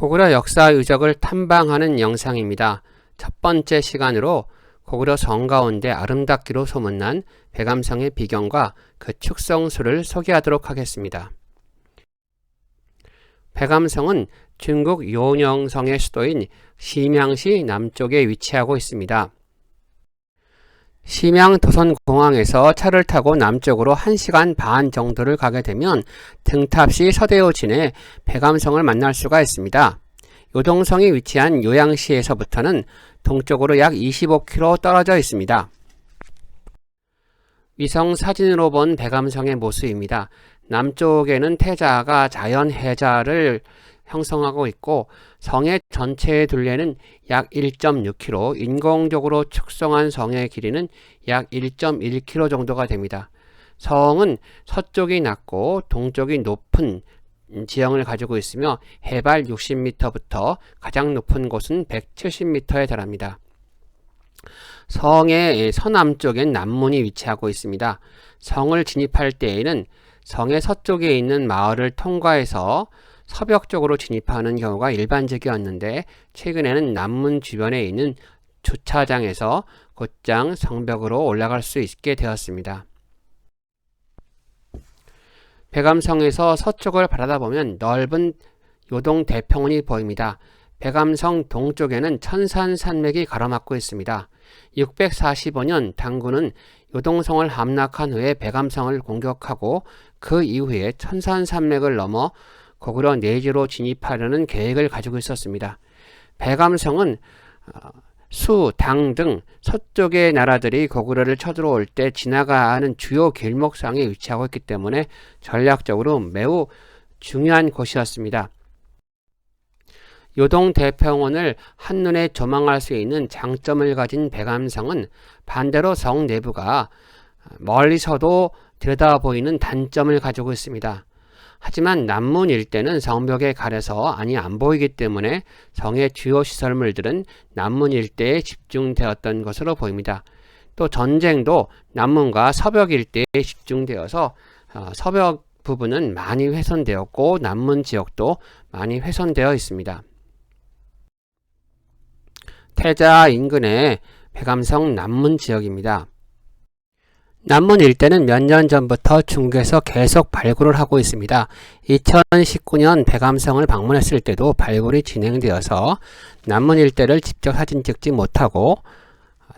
고구려 역사 유적을 탐방하는 영상입니다. 첫 번째 시간으로 고구려 성 가운데 아름답기로 소문난 백암성의 비경과 그 축성수를 소개하도록 하겠습니다. 백암성은 중국 요녕성의 수도인 심양시 남쪽에 위치하고 있습니다. 심양 도선공항에서 차를 타고 남쪽으로 1시간 반 정도를 가게 되면 등탑시 서대호 진해 백암성을 만날 수가 있습니다. 요동성이 위치한 요양시에서부터는 동쪽으로 약 25km 떨어져 있습니다. 위성 사진으로 본 백암성의 모습입니다. 남쪽에는 태자가 자연 해자를 형성하고 있고 성의 전체의 둘레는 약 1.6km, 인공적으로 축성한 성의 길이는 약 1.1km 정도가 됩니다. 성은 서쪽이 낮고 동쪽이 높은 지형을 가지고 있으며 해발 60m부터 가장 높은 곳은 170m에 달합니다. 성의 서남쪽엔 남문이 위치하고 있습니다. 성을 진입할 때에는 성의 서쪽에 있는 마을을 통과해서 서벽 쪽으로 진입하는 경우가 일반적이었는데 최근에는 남문 주변에 있는 주차장에서 곧장 성벽으로 올라갈 수 있게 되었습니다. 백암성에서 서쪽을 바라다보면 넓은 요동 대평원이 보입니다. 백암성 동쪽에는 천산산맥이 가로막고 있습니다. 645년 당군은 요동성을 함락한 후에 백암성을 공격하고 그 이후에 천산산맥을 넘어 고구려 내지로 진입하려는 계획을 가지고 있었습니다. 백암성은 수, 당 등 서쪽의 나라들이 고구려를 쳐들어올 때 지나가는 주요 길목상에 위치하고 있기 때문에 전략적으로 매우 중요한 곳이었습니다. 요동 대평원을 한눈에 조망할 수 있는 장점을 가진 백암성은 반대로 성 내부가 멀리서도 들여다보이는 단점을 가지고 있습니다. 하지만 남문 일대는 성벽에 가려서 안 보이기 때문에 성의 주요 시설물들은 남문 일대에 집중되었던 것으로 보입니다. 또 전쟁도 남문과 서벽 일대에 집중되어서 서벽 부분은 많이 훼손되었고 남문 지역도 많이 훼손되어 있습니다. 태자 인근의 백암성 남문 지역입니다. 남문 일대는 몇 년 전부터 중국에서 계속 발굴을 하고 있습니다. 2019년 백암성을 방문했을 때도 발굴이 진행되어서 남문 일대를 직접 사진 찍지 못하고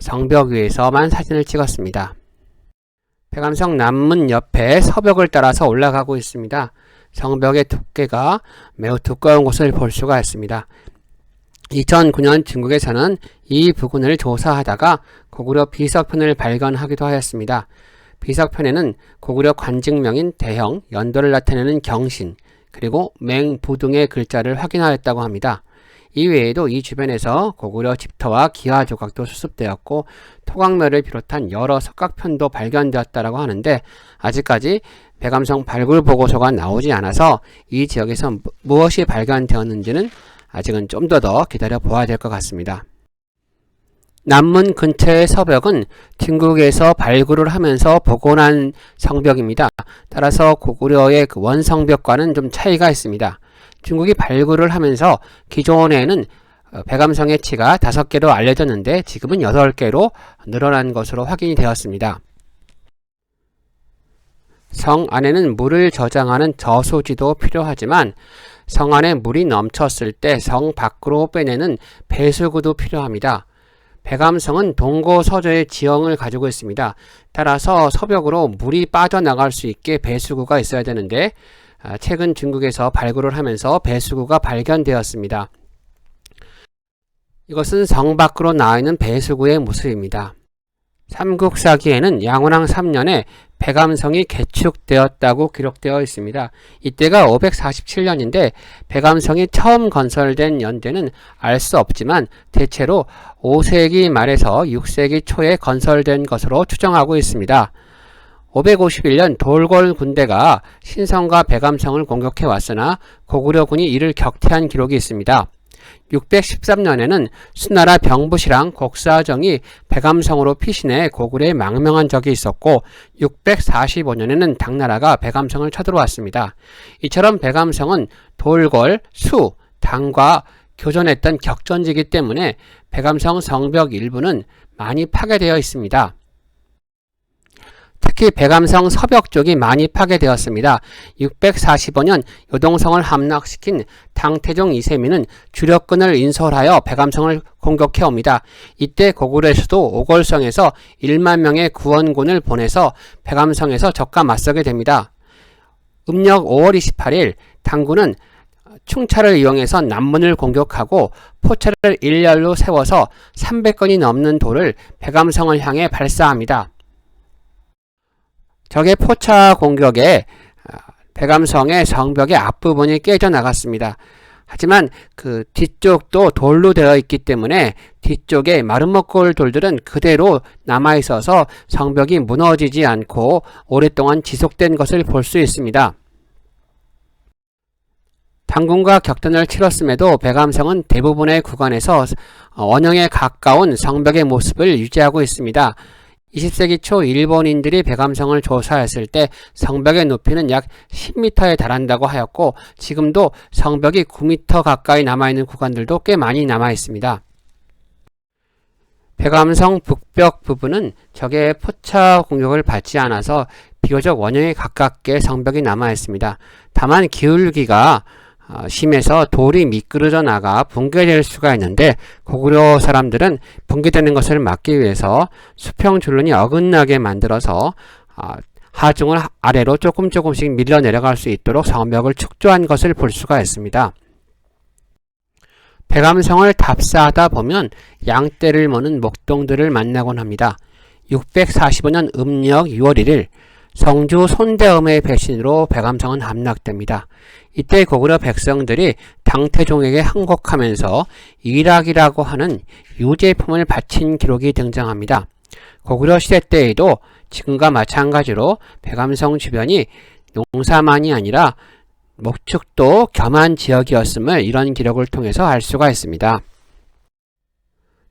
성벽 위에서만 사진을 찍었습니다. 백암성 남문 옆에 서벽을 따라서 올라가고 있습니다. 성벽의 두께가 매우 두꺼운 곳을 볼 수가 있습니다. 2009년 중국에서는 이 부근을 조사하다가 고구려 비석편을 발견하기도 하였습니다. 비석편에는 고구려 관직명인 대형, 연도를 나타내는 경신, 그리고 맹부 등의 글자를 확인하였다고 합니다. 이외에도 이 주변에서 고구려 집터와 기와 조각도 수습되었고 토각묘를 비롯한 여러 석각편도 발견되었다고 하는데 아직까지 백암성 발굴 보고서가 나오지 않아서 이 지역에서 무엇이 발견되었는지는 아직은 좀 더 기다려 보아야 될 것 같습니다. 남문 근처의 서벽은 중국에서 발굴을 하면서 복원한 성벽입니다. 따라서 고구려의 원성벽과는 좀 차이가 있습니다. 중국이 발굴을 하면서 기존에는 백암성의 치가 5개로 알려졌는데 지금은 8개로 늘어난 것으로 확인이 되었습니다. 성 안에는 물을 저장하는 저수지도 필요하지만 성 안에 물이 넘쳤을 때 성 밖으로 빼내는 배수구도 필요합니다. 백암성은 동고서저의 지형을 가지고 있습니다. 따라서 서벽으로 물이 빠져나갈 수 있게 배수구가 있어야 되는데 최근 중국에서 발굴을 하면서 배수구가 발견되었습니다. 이것은 성 밖으로 나와 있는 배수구의 모습입니다. 삼국사기에는 양원왕 3년에 백암성이 개축되었다고 기록되어 있습니다. 이때가 547년인데 백암성이 처음 건설된 연대는 알 수 없지만 대체로 5세기 말에서 6세기 초에 건설된 것으로 추정하고 있습니다. 551년 돌궐 군대가 신성과 백암성을 공격해 왔으나 고구려군이 이를 격퇴한 기록이 있습니다. 613년에는 수나라 병부시랑 곡사정이 백암성으로 피신해 고구려에 망명한 적이 있었고 645년에는 당나라가 백암성을 쳐들어왔습니다. 이처럼 백암성은 돌궐, 수, 당과 교전했던 격전지이기 때문에 백암성 성벽 일부는 많이 파괴되어 있습니다. 특히 백암성 서벽 쪽이 많이 파괴되었습니다. 645년 요동성을 함락시킨 당태종 이세민은 주력군을 인솔하여 백암성을 공격해옵니다. 이때 고구려에서도 오골성에서 1만 명의 구원군을 보내서 백암성에서 적과 맞서게 됩니다. 음력 5월 28일 당군은 충차를 이용해서 남문을 공격하고 포차를 일렬로 세워서 300건이 넘는 돌을 백암성을 향해 발사합니다. 적의 포차 공격에 백암성의 성벽의 앞부분이 깨져 나갔습니다. 하지만 그 뒤쪽도 돌로 되어 있기 때문에 뒤쪽에 마름모골 돌들은 그대로 남아 있어서 성벽이 무너지지 않고 오랫동안 지속된 것을 볼 수 있습니다. 당군과 격전을 치렀음에도 백암성은 대부분의 구간에서 원형에 가까운 성벽의 모습을 유지하고 있습니다. 20세기 초 일본인들이 백암성을 조사했을 때 성벽의 높이는 약 10m에 달한다고 하였고 지금도 성벽이 9m 가까이 남아있는 구간들도 꽤 많이 남아있습니다. 백암성 북벽 부분은 적의 포차 공격을 받지 않아서 비교적 원형에 가깝게 성벽이 남아있습니다. 다만 기울기가 심해서 돌이 미끄러져 나가 붕괴될 수가 있는데 고구려 사람들은 붕괴되는 것을 막기 위해서 수평 줄눈이 어긋나게 만들어서 하중을 아래로 조금씩 밀려 내려갈 수 있도록 성벽을 축조한 것을 볼 수가 있습니다. 백암성을 답사하다 보면 양떼를 모는 목동들을 만나곤 합니다. 645년 음력 6월 1일 성주 손대음의 배신으로 백암성은 함락됩니다. 이때 고구려 백성들이 당태종에게 항곡하면서 일학이라고 하는 유제품을 바친 기록이 등장합니다. 고구려 시대 때에도 지금과 마찬가지로 백암성 주변이 농사만이 아니라 목축도 겸한 지역이었음을 이런 기록을 통해서 알 수가 있습니다.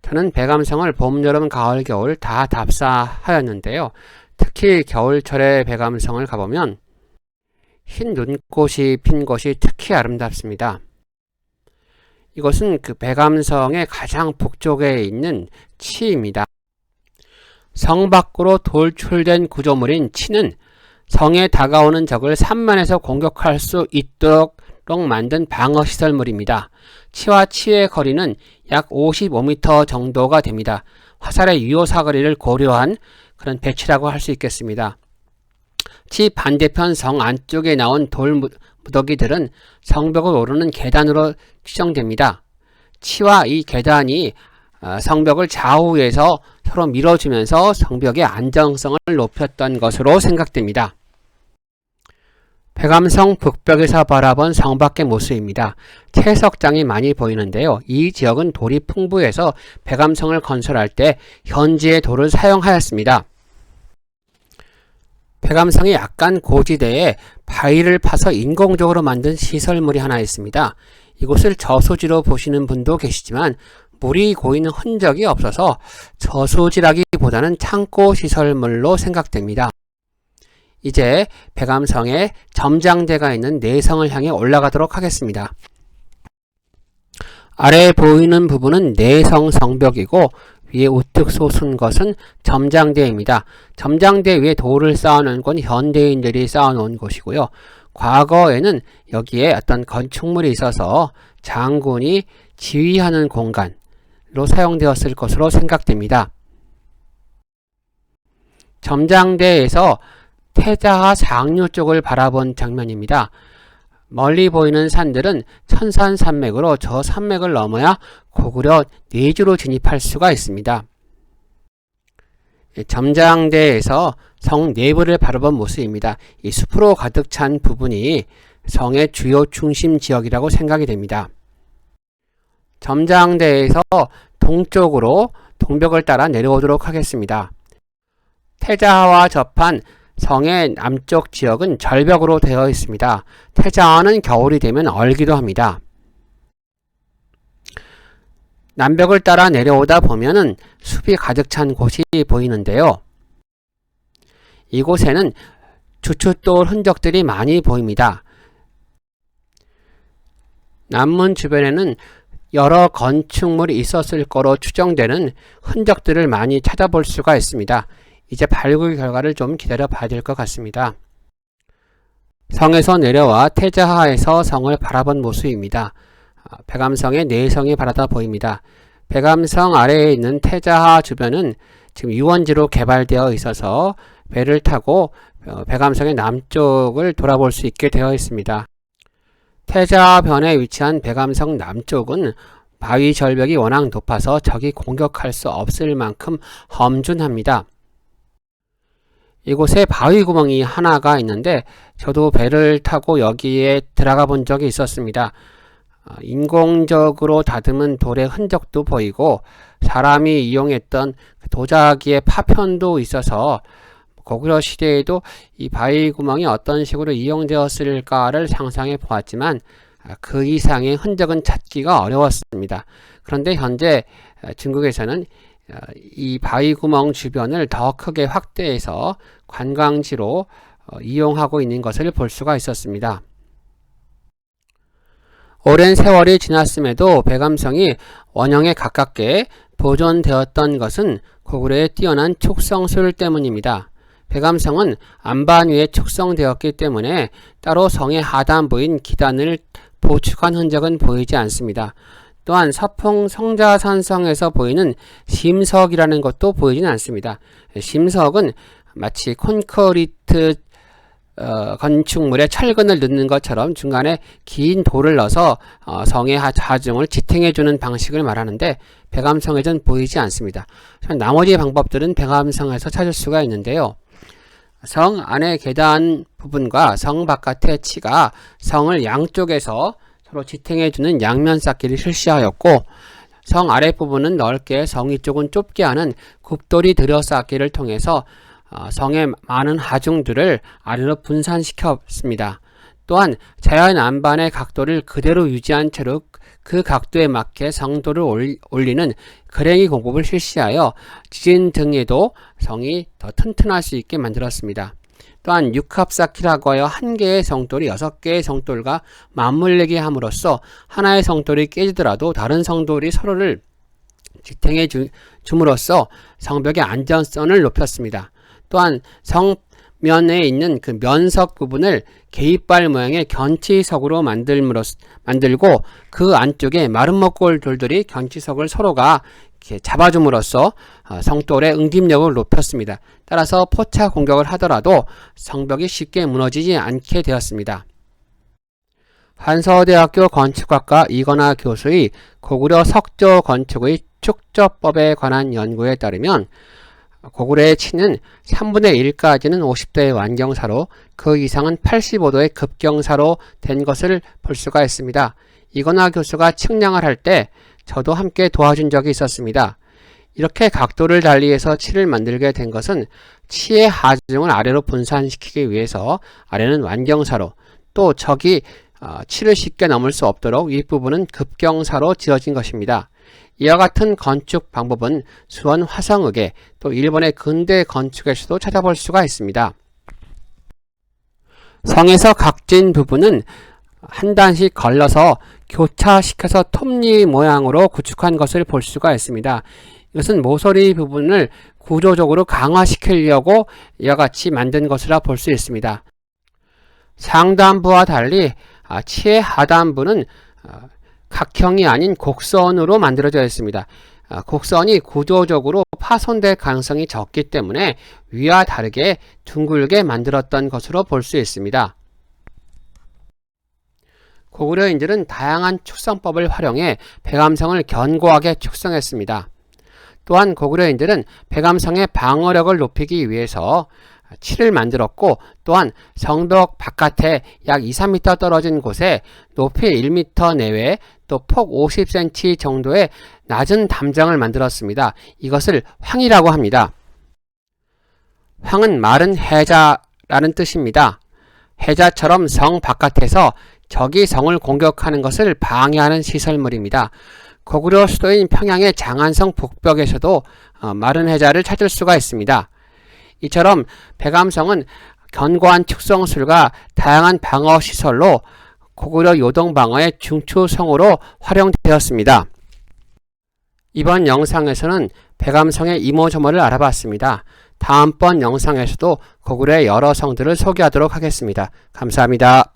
저는 백암성을 봄, 여름, 가을, 겨울 다 답사하였는데요. 특히 겨울철에 백암성을 가보면 흰 눈꽃이 핀 곳이 특히 아름답습니다. 이것은 그 백암성의 가장 북쪽에 있는 치입니다. 성 밖으로 돌출된 구조물인 치는 성에 다가오는 적을 산만해서 공격할 수 있도록 만든 방어시설물입니다. 치와 치의 거리는 약 55m 정도가 됩니다. 화살의 유효사거리를 고려한 그런 배치라고 할 수 있겠습니다. 치 반대편 성 안쪽에 나온 돌 무더기들은 성벽을 오르는 계단으로 추정됩니다. 치와 이 계단이 성벽을 좌우에서 서로 밀어주면서 성벽의 안정성을 높였던 것으로 생각됩니다. 백암성 북벽에서 바라본 성 밖의 모습입니다. 채석장이 많이 보이는데요. 이 지역은 돌이 풍부해서 백암성을 건설할 때 현지의 돌을 사용하였습니다. 백암성이 약간 고지대에 바위를 파서 인공적으로 만든 시설물이 하나 있습니다. 이곳을 저수지로 보시는 분도 계시지만 물이 고이는 흔적이 없어서 저수지라기보다는 창고 시설물로 생각됩니다. 이제 백암성에 점장대가 있는 내성을 향해 올라가도록 하겠습니다. 아래에 보이는 부분은 내성 성벽이고 위에 우뚝 솟은 것은 점장대입니다. 점장대 위에 돌을 쌓아놓은 건 현대인들이 쌓아놓은 곳이고요. 과거에는 여기에 어떤 건축물이 있어서 장군이 지휘하는 공간으로 사용되었을 것으로 생각됩니다. 점장대에서 태자하 상류 쪽을 바라본 장면입니다. 멀리 보이는 산들은 천산산맥으로 저 산맥을 넘어야 고구려 내주로 진입할 수가 있습니다. 점장대에서 성 내부를 바라본 모습입니다. 이 숲으로 가득 찬 부분이 성의 주요 중심 지역이라고 생각이 됩니다. 점장대에서 동쪽으로 동벽을 따라 내려오도록 하겠습니다. 태자하와 접한 성의 남쪽 지역은 절벽으로 되어 있습니다. 태자하는 겨울이 되면 얼기도 합니다. 남벽을 따라 내려오다 보면은 숲이 가득 찬 곳이 보이는데요. 이곳에는 주춧돌 흔적들이 많이 보입니다. 남문 주변에는 여러 건축물이 있었을 거로 추정되는 흔적들을 많이 찾아볼 수가 있습니다. 이제 발굴 결과를 좀 기다려 봐야 될 것 같습니다. 성에서 내려와 태자하에서 성을 바라본 모습입니다. 백암성의 내성이 바라다 보입니다. 백암성 아래에 있는 태자하 주변은 지금 유원지로 개발되어 있어서 배를 타고 백암성의 남쪽을 돌아볼 수 있게 되어 있습니다. 태자변에 위치한 백암성 남쪽은 바위 절벽이 워낙 높아서 적이 공격할 수 없을 만큼 험준합니다. 이곳에 바위 구멍이 하나가 있는데 저도 배를 타고 여기에 들어가 본 적이 있었습니다. 인공적으로 다듬은 돌의 흔적도 보이고 사람이 이용했던 도자기의 파편도 있어서 고구려 시대에도 이 바위 구멍이 어떤 식으로 이용되었을까를 상상해 보았지만 그 이상의 흔적은 찾기가 어려웠습니다. 그런데 현재 중국에서는 이 바위 구멍 주변을 더 크게 확대해서 관광지로 이용하고 있는 것을 볼 수가 있었습니다. 오랜 세월이 지났음에도 백암성이 원형에 가깝게 보존되었던 것은 고구려의 뛰어난 축성술 때문입니다. 백암성은 안반 위에 축성되었기 때문에 따로 성의 하단부인 기단을 보충한 흔적은 보이지 않습니다. 또한 서풍 성자산성에서 보이는 심석이라는 것도 보이진 않습니다. 심석은 마치 콘크리트 건축물에 철근을 넣는 것처럼 중간에 긴 돌을 넣어서 성의 하중을 지탱해주는 방식을 말하는데 백암성에는 보이지 않습니다. 나머지 방법들은 백암성에서 찾을 수가 있는데요. 성 안의 계단 부분과 성 바깥의 치가 성을 양쪽에서 서로 지탱해주는 양면 쌓기를 실시하였고 성 아랫부분은 넓게 성 위쪽은 좁게 하는 굽돌이 들여쌓기를 통해서 성의 많은 하중들을 아래로 분산시켰습니다. 또한 자연 안반의 각도를 그대로 유지한 채로 그 각도에 맞게 성도를 올리는 그랭이 공법을 실시하여 지진 등에도 성이 더 튼튼할 수 있게 만들었습니다. 또한 육합쌓기라고 하여 한 개의 성돌이 6개의 성돌과 맞물리게 함으로써 하나의 성돌이 깨지더라도 다른 성돌이 서로를 지탱해 줌으로써 성벽의 안전성을 높였습니다. 또한 성면에 있는 그 면석 부분을 개입발 모양의 견치석으로 만들고 그 안쪽에 마름모골 돌들이 견치석을 서로가 이렇게 잡아줌으로써 성돌의 응집력을 높였습니다. 따라서 포차 공격을 하더라도 성벽이 쉽게 무너지지 않게 되었습니다. 한서대학교 건축학과 이건하 교수의 고구려 석조 건축의 축조법에 관한 연구에 따르면 고구려의 치는 3분의 1까지는 50도의 완경사로 그 이상은 85도의 급경사로 된 것을 볼 수가 있습니다. 이건하 교수가 측량을 할 때 저도 함께 도와준 적이 있었습니다. 이렇게 각도를 달리해서 치를 만들게 된 것은 치의 하중을 아래로 분산시키기 위해서 아래는 완경사로 또 적이 치를 쉽게 넘을 수 없도록 윗부분은 급경사로 지어진 것입니다. 이와 같은 건축 방법은 수원 화성읍에 또 일본의 근대 건축에서도 찾아볼 수가 있습니다. 성에서 각진 부분은 한 단씩 걸러서 교차시켜서 톱니 모양으로 구축한 것을 볼 수가 있습니다. 이것은 모서리 부분을 구조적으로 강화시키려고 이와 같이 만든 것이라 볼 수 있습니다. 상단부와 달리 치의 하단부는 각형이 아닌 곡선으로 만들어져 있습니다. 곡선이 구조적으로 파손될 가능성이 적기 때문에 위와 다르게 둥글게 만들었던 것으로 볼 수 있습니다. 고구려인들은 다양한 축성법을 활용해 백암성을 견고하게 축성했습니다. 또한 고구려인들은 백암성의 방어력을 높이기 위해서 치를 만들었고 또한 성벽 바깥에 약 2~3m 떨어진 곳에 높이 1m 내외 또 폭 50cm 정도의 낮은 담장을 만들었습니다. 이것을 황이라고 합니다. 황은 마른 해자라는 뜻입니다. 해자처럼 성 바깥에서 적이 성을 공격하는 것을 방해하는 시설물입니다. 고구려 수도인 평양의 장안성 북벽에서도 마른 해자를 찾을 수가 있습니다. 이처럼 백암성은 견고한 축성술과 다양한 방어시설로 고구려 요동방어의 중추성으로 활용되었습니다. 이번 영상에서는 백암성의 이모저모를 알아봤습니다. 다음번 영상에서도 고구려의 여러 성들을 소개하도록 하겠습니다. 감사합니다.